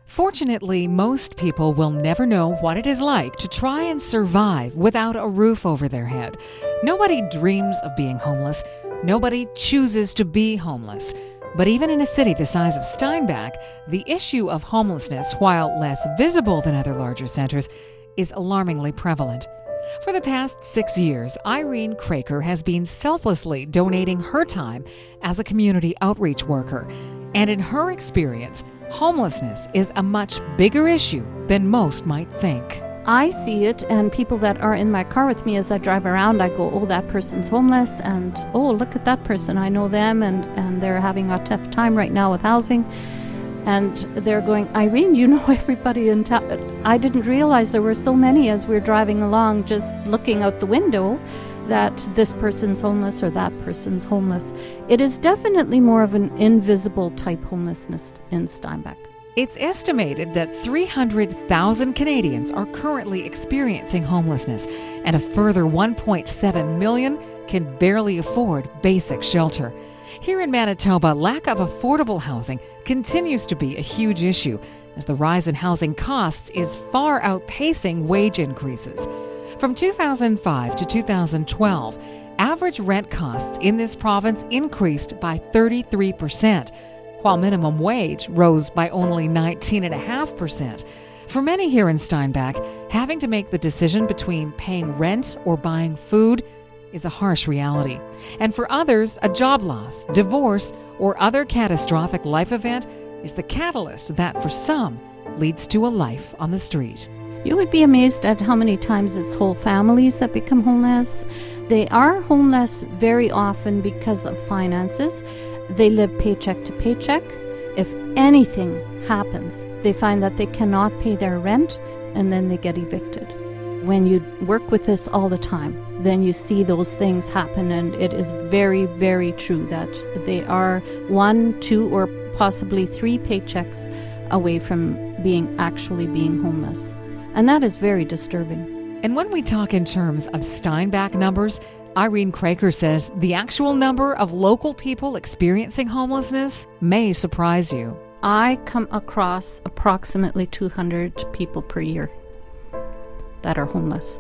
Fortunately, most people will never know what it is like to try and survive without a roof over their head. Nobody dreams of being homeless. Nobody chooses to be homeless. But even in a city the size of Steinbach, the issue of homelessness, while less visible than other larger centers, is alarmingly prevalent. For the past 6 years, Irene Craker has been selflessly donating her time as a community outreach worker. And in her experience, homelessness is a much bigger issue than most might think. I see it, and people that are in my car with me as I drive around, I go, oh, that person's homeless, and oh, look at that person, I know them, and they're having a tough time right now with housing. And they're going, Irene, you know everybody in town. I didn't realize there were so many as we're driving along, just looking out the window, that this person's homeless or that person's homeless. It is definitely more of an invisible type homelessness in Steinbach. It's estimated that 300,000 Canadians are currently experiencing homelessness, and a further 1.7 million can barely afford basic shelter. Here in Manitoba, lack of affordable housing continues to be a huge issue, as the rise in housing costs is far outpacing wage increases. From 2005 to 2012, average rent costs in this province increased by 33%, while minimum wage rose by only 19.5%. For many here in Steinbach, having to make the decision between paying rent or buying food is a harsh reality. And for others, a job loss, divorce, or other catastrophic life event is the catalyst that, for some, leads to a life on the street. You would be amazed at how many times it's whole families that become homeless. They are homeless very often because of finances. They live paycheck to paycheck. If anything happens, they find that they cannot pay their rent, and then they get evicted. When you work with this all the time, then you see those things happen, and it is very, very true that they are 1, 2, or possibly 3 paychecks away from actually being homeless. And that is very disturbing. And when we talk in terms of Steinbach numbers, Irene Craker says the actual number of local people experiencing homelessness may surprise you. I come across approximately 200 people per year that are homeless.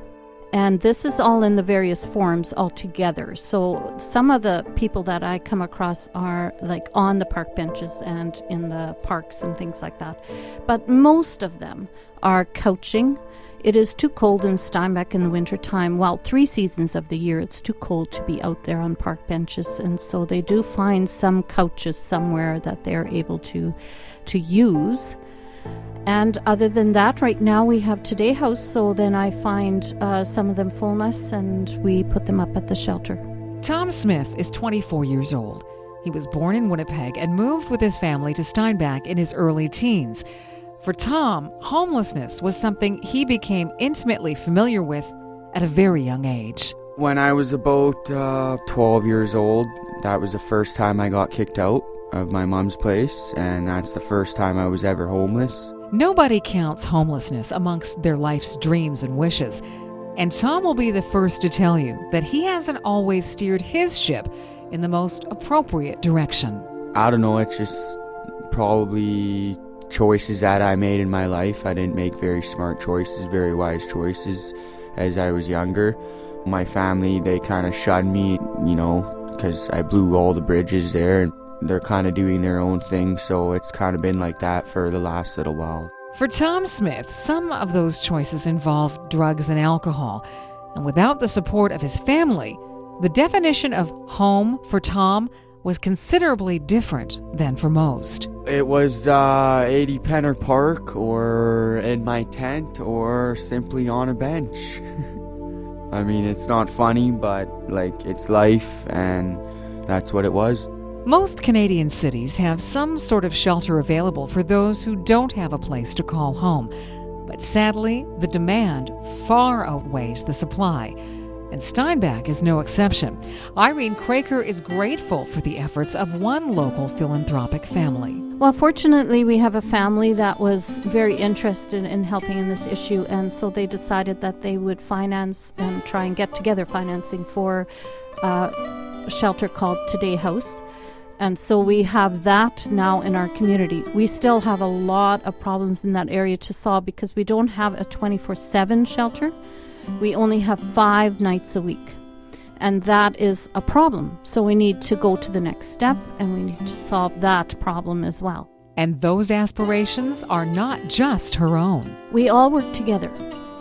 And this is all in the various forms altogether. So some of the people that I come across are like on the park benches and in the parks and things like that. But most of them are couching. It is too cold in Steinbach in the wintertime. Well, 3 seasons of the year, it's too cold to be out there on park benches. And so they do find some couches somewhere that they're able to use. And other than that, right now we have Today House, so then I find some of them homeless and we put them up at the shelter. Tom Smith is 24 years old. He was born in Winnipeg and moved with his family to Steinbach in his early teens. For Tom, homelessness was something he became intimately familiar with at a very young age. When I was about 12 years old, that was the first time I got kicked out of my mom's place, and that's the first time I was ever homeless. Nobody counts homelessness amongst their life's dreams and wishes. And Tom will be the first to tell you that he hasn't always steered his ship in the most appropriate direction. I don't know, it's just probably choices that I made in my life. I didn't make very smart choices, very wise choices as I was younger. My family, they kind of shunned me, because I blew all the bridges there, and they're kind of doing their own thing, so it's kind of been like that for the last little while. For Tom Smith, some of those choices involved drugs and alcohol. And without the support of his family, the definition of home for Tom was considerably different than for most. It was 80 Penner Park, or in my tent, or simply on a bench. I mean, it's not funny, but it's life, and that's what it was. Most Canadian cities have some sort of shelter available for those who don't have a place to call home. But sadly, the demand far outweighs the supply. And Steinbach is no exception. Irene Craker is grateful for the efforts of one local philanthropic family. Well, fortunately, we have a family that was very interested in helping in this issue, and so they decided that they would finance and try and get together financing for a shelter called Today House. And so we have that now in our community. We still have a lot of problems in that area to solve because we don't have a 24/7 shelter. We only have 5 nights a week. And that is a problem. So we need to go to the next step, and we need to solve that problem as well. And those aspirations are not just her own. We all work together.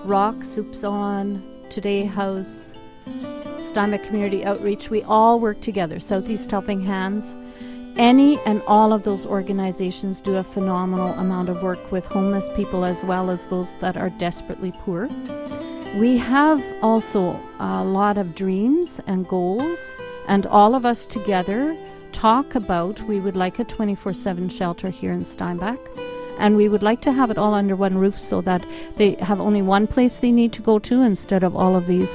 Rock, Soups On, Today House, Steinbach Community Outreach, we all work together. Southeast Helping Hands. Any and all of those organizations do a phenomenal amount of work with homeless people as well as those that are desperately poor. We have also a lot of dreams and goals, and all of us together talk about we would like a 24/7 shelter here in Steinbach, and we would like to have it all under one roof so that they have only one place they need to go to instead of all of these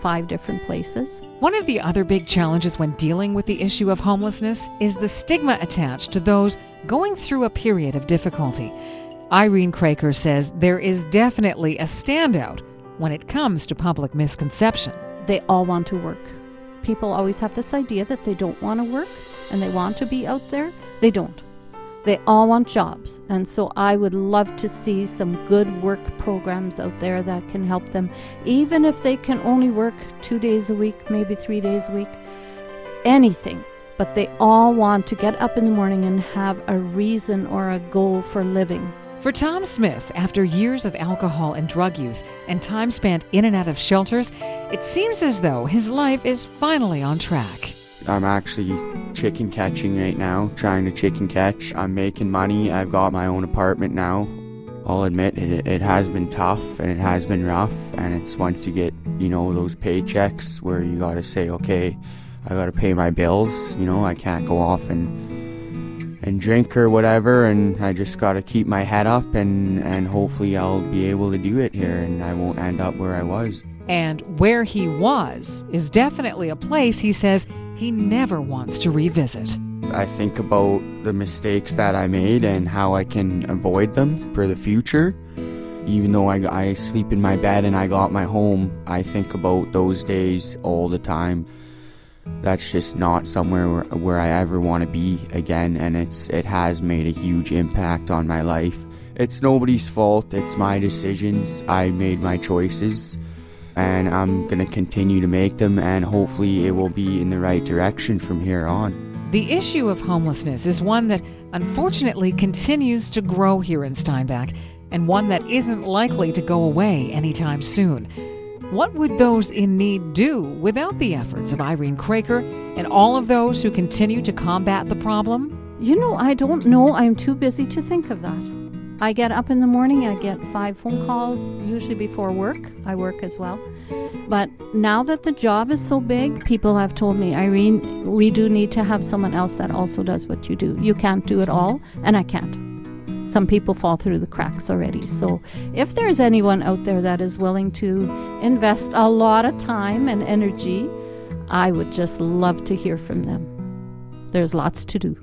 5 different places. One of the other big challenges when dealing with the issue of homelessness is the stigma attached to those going through a period of difficulty. Irene Craker says there is definitely a standout when it comes to public misconception. They all want to work. People always have this idea that they don't want to work and they want to be out there. They don't. They all want jobs. And so I would love to see some good work programs out there that can help them, even if they can only work 2 days a week, maybe 3 days a week, anything. But they all want to get up in the morning and have a reason or a goal for living. For Tom Smith, after years of alcohol and drug use and time spent in and out of shelters, it seems as though his life is finally on track. I'm actually chicken catching right now, trying to chicken catch. I'm making money. I've got my own apartment now. I'll admit it has been tough and it has been rough, and it's once you get, those paychecks where you gotta say, okay, I gotta pay my bills, I can't go off and drink or whatever, and I just gotta keep my head up and hopefully I'll be able to do it here and I won't end up where I was. And where he was is definitely a place he says he never wants to revisit. I think about the mistakes that I made and how I can avoid them for the future. Even though I sleep in my bed and I got my home, I think about those days all the time. That's just not somewhere where I ever want to be again, and it has made a huge impact on my life. It's nobody's fault, it's my decisions. I made my choices, and I'm going to continue to make them, and hopefully it will be in the right direction from here on. The issue of homelessness is one that unfortunately continues to grow here in Steinbach, and one that isn't likely to go away anytime soon. What would those in need do without the efforts of Irene Craker and all of those who continue to combat the problem? I don't know. I'm too busy to think of that. I get up in the morning, I get 5 phone calls, usually before work. I work as well. But now that the job is so big, people have told me, Irene, we do need to have someone else that also does what you do. You can't do it all, and I can't. Some people fall through the cracks already. So if there's anyone out there that is willing to invest a lot of time and energy, I would just love to hear from them. There's lots to do.